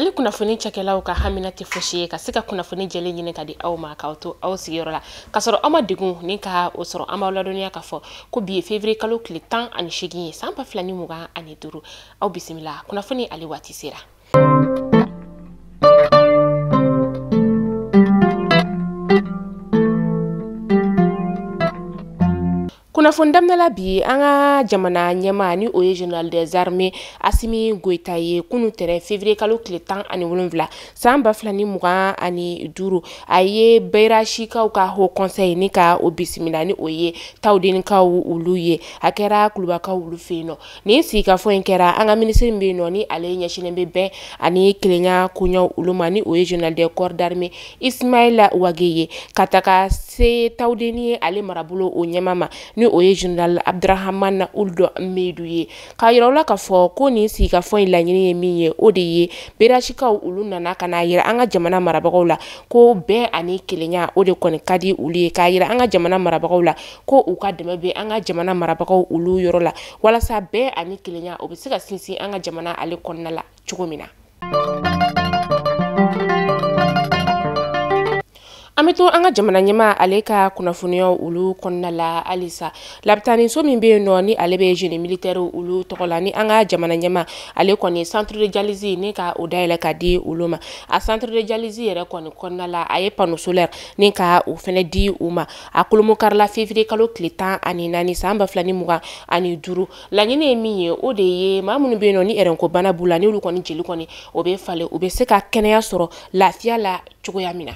Mali kunnafoni cakɛlaw ka hamina tɛ fosi ye ka se ka kunnafoni jɛlen ɲini ka di aw ma k'aw to aw sigiyɔrɔ la ka sɔrɔ aw ma degun ni ka o sɔrɔ an b'aw ladɔniya ka fɔ ko bi ye février kalo tile 18 ye san 2025 aw bisimila kunnafoni ale waati sera. Kunnafoni damnala bi an ka jamana ɲɛma ni o ye général des armées Asimi Goita ye kunu tɛrɛ février kalo tile 17 san 2025 a ye Bɛyirasikaw ka haut conseil ni ka o bisimila ni o ye tawdenikaw olu ye a kɛra Kulubakaw olu fɛ yen nɔ ni sigikafɔ in kɛra an ka ministre bɛ yen nɔ ni ale ɲɛsinnen bɛ bɛn ani kelenya koɲɛw olu ma ni o ye général des corps d'armée Ismaïla Wage ye ka taga se tawdeni ye ale marabolo o ɲɛma ma ni o ye général Abdrahamane Uldo Medu ye ka yira la ka fɔ ko ni sigikafɔ in laɲini ye min ye o de ye Bɛyirasikaw olu nana ka na yira an ka jamana marabagaw la ko bɛn ani kelenya o de kɔni ka di olu ye ka yira an ka jamana marabagaw la ko u ka dɛmɛ bɛ an ka jamana marabagaw olu yɔrɔ la walasa bɛn ani kelenya o bɛ se ka sinsin an ka jamana ale kɔnɔna la cogo min na. An bɛ to an ka jamana ɲɛma ale ka kunnafoniyaw olu kɔnɔna la halisa labitaniso min bɛ yen nɔ ni ale bɛ génie militaire olu tɔgɔ la ni an ka jamana ɲɛma ale kɔni centre de dialyse ni ka o dayɛlɛ ka di olu ma a centre de dialyse yɛrɛ kɔni kɔnɔna la a ye panneau solaire ni ka o fɛnɛ di u ma a kolomokarila février kalo tile 14 san 2025 laɲini ye min ye o de ye maa minnu bɛ yen nɔ ni ɛrɛnko bana b'u la ni olu kɔni jeli kɔni o bɛ falen u bɛ se ka kɛnɛya sɔrɔ lafiya la cogoya min na.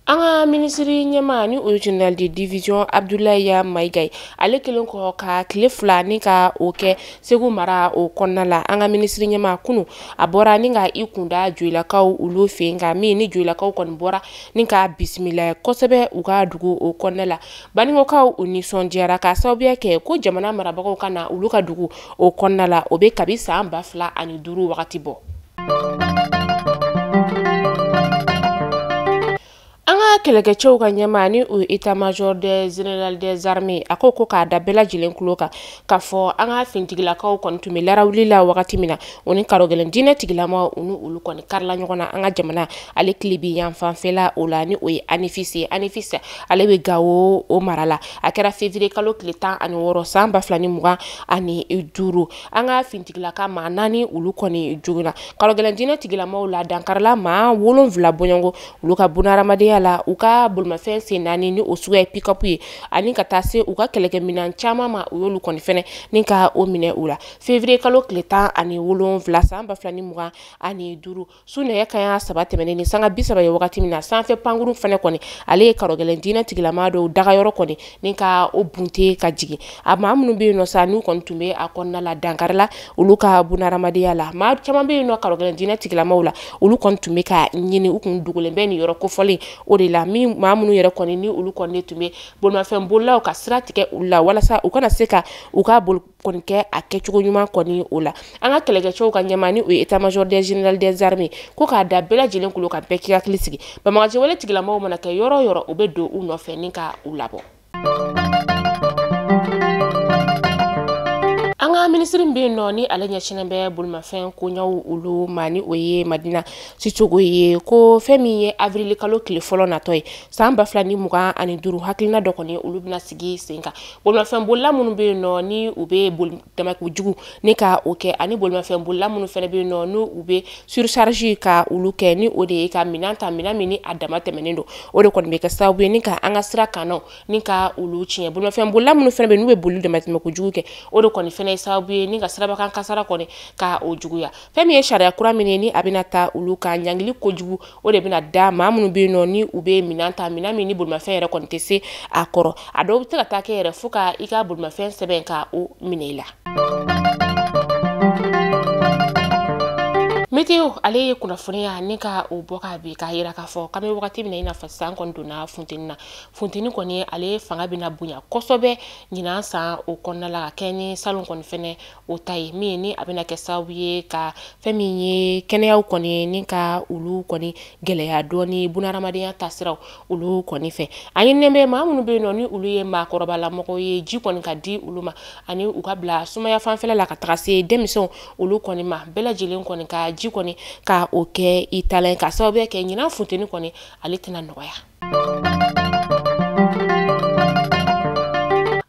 An ka ministri ɲɛma ni o ye général de division Abdoulaye Maiga ale kelen kɔ ka tile 2 ni ka o kɛ Segu mara o kɔnɔna la an ka ministri ɲɛma kunu a bɔra ni ka i kunda joyilakaw olu fɛ yen nka min ni joyilakaw kɔni bɔra ni ka bisimila kosɛbɛ u ka dugu o kɔnɔna la baninkokaw u nisɔndiyara ka sababuya kɛ ko jamana marabagaw ka na olu ka dugu o kɔnɔna la o bɛ kabi san 2005 wagati bɔ. An ka kɛlɛkɛcɛw ka ɲɛma ni o état major des général des armées a ko k'a da bɛɛ lajɛlen tulo kan k'a fɔ an ka fintigilakaw kɔni tun bɛ larawuli la wagati min na o ni karogɛlɛn diinɛ tigilama u ni olu kɔni karila ɲɔgɔn na an ka jamana ale tile bi yan fanfɛla o la ni o ye Anifis ale bɛ Gawo o mara la a kɛra février kalo tile 16 san 2025 an ka fintigilaka maa 4 olu kɔni jogina karogɛlɛn diinɛ tigilamaw la dankarila maa 7 bɔɲɔgɔnko olu ka bunahadamadenya la u ka bolomafɛn sen 4 ni o suguya pick-up ye ani ka taa se u ka kɛlɛkɛminan caman ma u y'olu kɔni fɛnɛ ni ka o minɛ u la février kalo tile 17 san 2025 su nɛgɛ kaɲa 3 tɛmɛnen ni sanga 30 ye wagati min na sanfɛ pankuru fɛnɛ kɔni ale ye karogɛlɛn diinɛ tigilama dɔw dagayɔrɔ kɔni ni ka o bunte ka jigin a maa minnu bɛ yen nɔ sa n'u kɔni tun bɛ a kɔnɔna la dankarila olu ka bunahadamadenya la maa caman bɛ yen nɔ karogɛlɛn diinɛ tigilamaw la olu kɔni tun bɛ ka ɲini u kun dogolen bɛ nin yɔrɔ kofɔlen o de la min maa minnu yɛrɛ kɔni ni olu kɔni tun bɛ bolimafɛn bolilaw ka sira tigɛ u la walasa u kana se ka u ka boli kɔni kɛ a kɛcogo ɲuman kɔni o la an ka kɛlɛkɛcɛw ka ɲɛma ni o ye état major des général des armées ko k'a da bɛɛ lajɛlen kulo kan bɛɛ k'i hakili sigi banbaganciwale tigilamaw mana kɛ yɔrɔ o yɔrɔ u bɛ don u nɔfɛ ni ka u labɔ. An ka ministri bɛ yen nɔ ni ale ɲɛsinnen bɛ bolimafɛn koɲɛw olu ma ni o ye Madina Sicogo ye ko fɛn min ye avril kalo tile fɔlɔ natɔ ye san 2025 hakilina dɔ kɔni olu bɛna sigi sen kan bolimafɛn bolila minnu bɛ yen nɔ ni u bɛ damakojugu ni ka o kɛ ani bolimafɛn bolila minnu fɛnɛ bɛ yen nɔ ni u bɛ surcharge ka olu kɛ ni o de ye ka minɛn ta minɛn min ni a dama tɛmɛnen don o de kɔni bɛ kɛ sababu ye ni ka an ka sira kannaw ni ka olu tiɲɛ bolimafɛn bolila minnu fɛnɛ bɛ n'u bɛ boli damatɛmɛkojugu kɛ o de kɔni fɛnɛ sababu ye ni ka sirabakan kasara kɔni ka o juguya fɛn min ye sariya kura min ni a bɛna taa olu ka ɲangili kojugu o de bɛna da maa minnu bɛ yen nɔ ni u bɛ minɛn ta minɛn min ni bolimafɛn yɛrɛ kɔni tɛ se a kɔrɔ a dɔw bɛ se ka taa kɛ yɛrɛ fo ka i ka bolimafɛn sɛbɛn ka o minɛ i la. Meteo ale ye kunnafoniya ni ka o bɔ ka bi ka yira ka fɔ k'an bɛ wagati min na i n'a fɔ sisan kɔni donna funteni na. Funteni kɔni ale fanga bɛna bonya kosɛbɛ ɲinan san o kɔnɔna la ka kɛ ni salon kɔni fɛnɛ o ta ye min ni a bɛna kɛ sababu ye ka fɛn min ye kɛnɛyaw kɔni ni ka olu kɔni gɛlɛya dɔɔni bunahadamadenya taasiraw olu kɔni fɛ. A ɲinilen bɛ maa minnu bɛ yen nɔ ni olu ye maakɔrɔbalamɔgɔw ye ji kɔni ka di olu ma ani u ka bila sumaya fanfɛla la ka taga se denmisɛnw olu kɔni ma bɛɛ lajɛlen kɔni ka ji kɔni ka o kɛ i talan ka sababu kɛ ɲinan funteni kɔni ale tɛna nɔgɔya.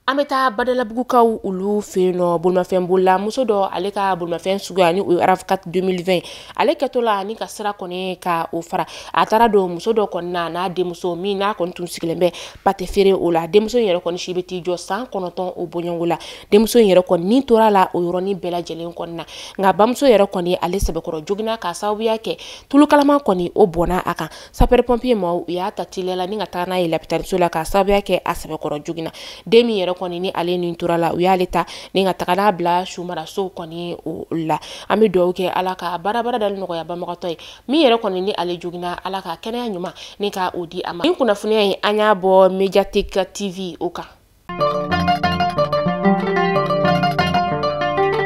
An bɛ taa Badalabugukaw olu fɛ yen nɔ bolimafɛn bolila muso dɔ ale ka bolimafɛn suguya ni o ye RAV4 2020 ale kɛtɔ la ni ka sira kɔni ka o fara a taara don muso dɔ kɔni na n'a denmuso min n'a kɔni tun sigilen bɛ pate feere o la denmuso in yɛrɛ kɔni si bɛ t'i jɔ san 9 o bɔɲɔgɔnko la denmuso in yɛrɛ kɔni ni tora la o yɔrɔnin bɛɛ lajɛlen kɔni na nka bamuso yɛrɛ kɔni ale sɛbɛkɔrɔ joginna ka sababuya kɛ tulukalama kɔni o bɔnna a kan sapeur pompier ma u y'a ta teliya la ni ka taga n'a ye lapitaliso la ka sababuya kɛ a sɛbɛkɔrɔ joginna den min yɛrɛ kɔni ni ale nin tora la u y'ale ta ni ka taga n'a bila sumaraso kɔni o la an bɛ dugawu kɛ ala ka baara dali nɔgɔya banbagatɔ ye min yɛrɛ kɔni ni ale joginna ala ka kɛnɛya ɲuman ni ka o di a ma nin kunnafoniya in an y'a bɔ Mediatek TV o kan.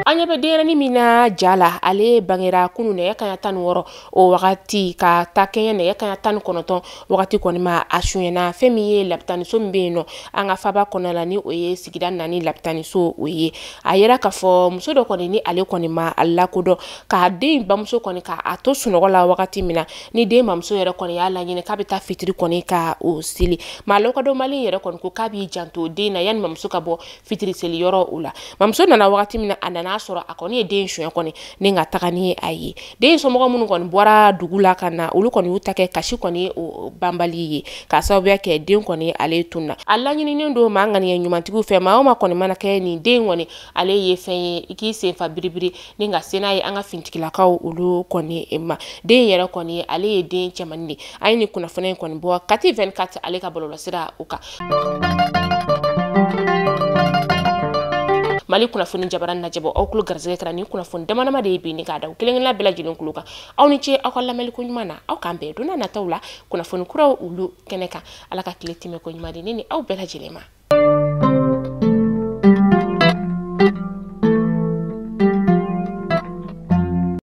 An ɲɛ bɛ denyɛrɛnin min na ja la ale bangera kunun nɛgɛ kanɲɛ 16 o wagati ka taa kɛɲɛ nɛgɛ kanɲɛ 19 wagati kɔni ma a suɲɛna fɛn min ye lapitaniso min bɛ yen nɔ an ka faba kɔnɔ la ni o ye sigida 4 lapitaniso o ye a yera k'a fɔ muso dɔ kɔni ni ale kɔni ma a lakodɔn k'a den bamuso kɔni k'a to sunɔgɔ la wagati min na ni den bamuso yɛrɛ kɔni y'a laɲini k'a bɛ taa fitiri kɔni ka o seli maa lakodɔnbali yɛrɛ kɔni ko k'a b'i janto den na yanni mamuso ka bɔ fitiri seli yɔrɔ o la mamuso nana wagati min na a nana sɔrɔ a kɔni ye den suɲɛ kɔni ni ka taga ni a ye den somɔgɔ minnu kɔni bɔra dugu la ka na olu kɔni y'u ta kɛ kasi kɔni o banbali ye ka sababuya kɛ den kɔni ale tunna a laɲininen don maa ŋaniya ɲumantigiw fɛ maa o maa kɔni mana kɛ nin den kɔni ale ye fɛn ye i k'i senfa biribiri ni ka se n'a ye an ka fintigilakaw olu kɔni ma den yɛrɛ kɔni ale ye den cɛmanin de an ye nin kunnafoniya in kɔni bɔ Kati 24 ale ka bɔlɔlɔsira o kan. Mali kunnafoni jabaran najɛbɔ aw kulo garisɛgɛ kɛra nin kunnafoni damadama de ye bi ni k'a da u kelen-kelenna bɛɛ lajɛlen kulo kan aw ni ce aw ka lamɛnni ko ɲuman na aw k'an bɛn donna nataw la kunnafoni kuraw olu kɛnɛ kan ala ka tile tɛmɛ ko ɲuman di ne ni aw bɛɛ lajɛlen ma.